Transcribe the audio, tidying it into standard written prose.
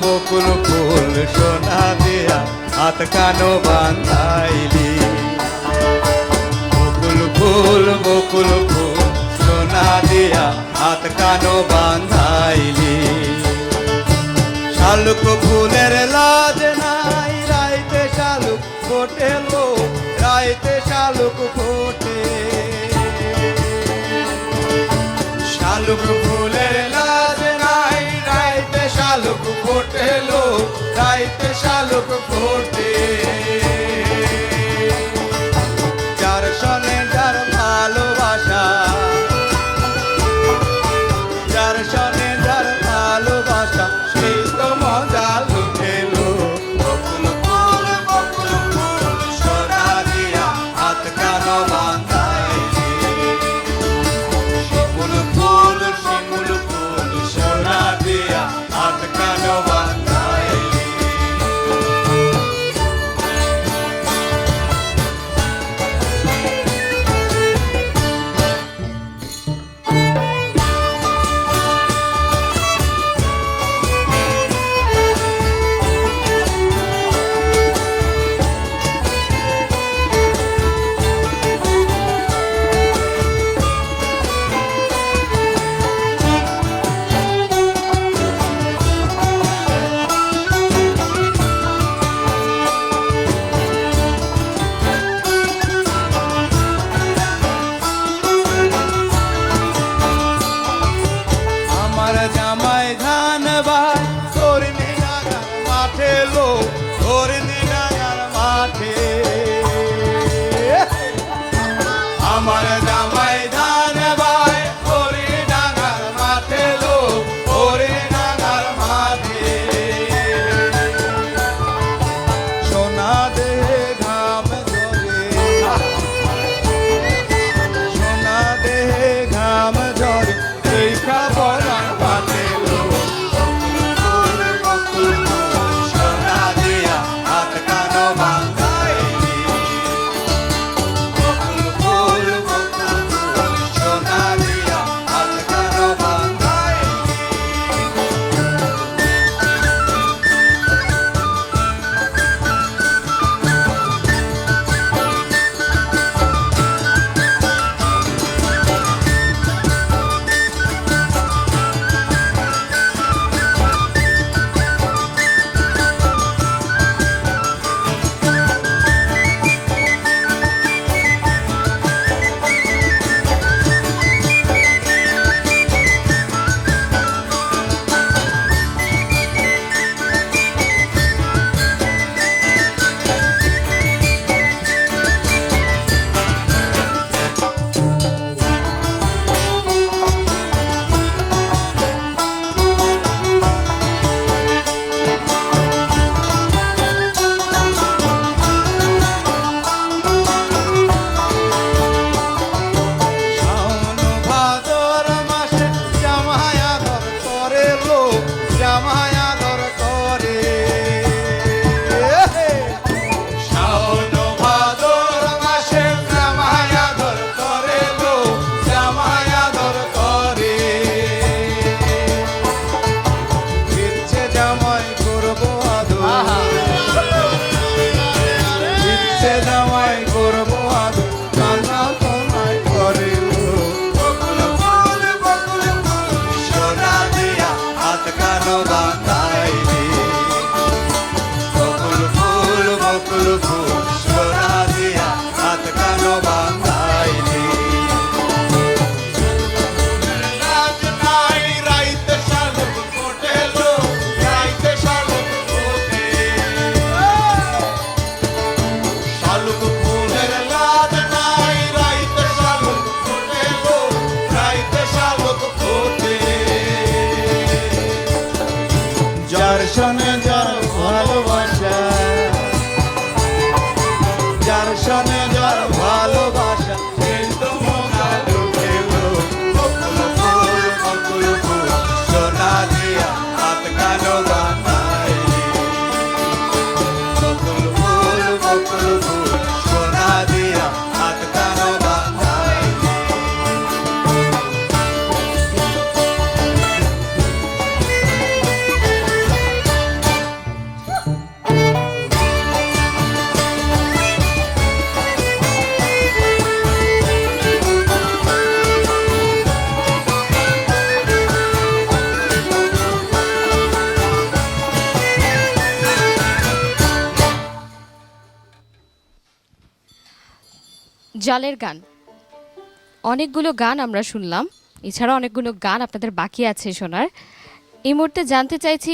বকুল ফুল সোনা দিয়া হাত কানো বান্ধাইলি। বকুল ফুল সোনা দিয়া হাত কানো বান্ধাইলি। শালুক ফুলের লাজ নাই রাইতে শালুক ফোটে লো, রাইতে শালুক ফোটে। শালুক ফুলের লাজ নাই রাইতে শালুক ফোটে লো, রাইতে শালুক ফোটে। যার সনে যার ভালোবাসা, যার সনে যার ভালোবাসা সেই তো মজা লুটেলো। বকুল ফুল সোনা দিয়া হাত কানো বান্ধাইলি। শিমুল ফুল সোনা দিয়া হাত কানো বান্ধাইলি। জামাই ধান ভাই ধরনি ডাঙার মাঠে লো, ধরনি ডাঙার মাঠে। আমার জামাই ধান ভাই ধরনি ডাঙার মাঠে লো, ধরনি ডাঙার মাঠে। সোনা দেহে ঘাম ঝরে, সোনা দেহে ঘাম ঝরে দেখা বলা পাতে লো। বকুল ফুল সোনা দিয়া হাত কানো বান্ধাইলি। বকুল ফুল সোনা দিয়া হাত কানো বান্ধাইলি। জামাই করবো আদর কান্না তোমায় করে লো। বকুল ফুল সোনা দিয়া হাত কানো বান্ধাইলি। বকুল ফুল সোনা দিয়া হাত কানো বান্ধাইলি। লাজ নাই রাইতে শালুক ফোটে লো, রাইতে শালুক ফোটে। শালুক ফুলের লাজ নাই রাইতে শালুক ফোটে লো, রাইতে শালুক ফোটে। যার সনে যার ভালোবাসা, যার সনে যার ভালোবাসা কিন্তু মোকা ঢুকেলো বকুল ফুল সোনা দিয়া হাত কানো বানাইলি বকুল ফুল সোনা দিয়া হাত কানো বানাইলি জালের গান, অনেকগুলো গান আমরা শুনলাম, এছাড়া অনেকগুলো গান আপনাদের বাকি আছে শোনার। এই মুহূর্তে জানতে চাইছি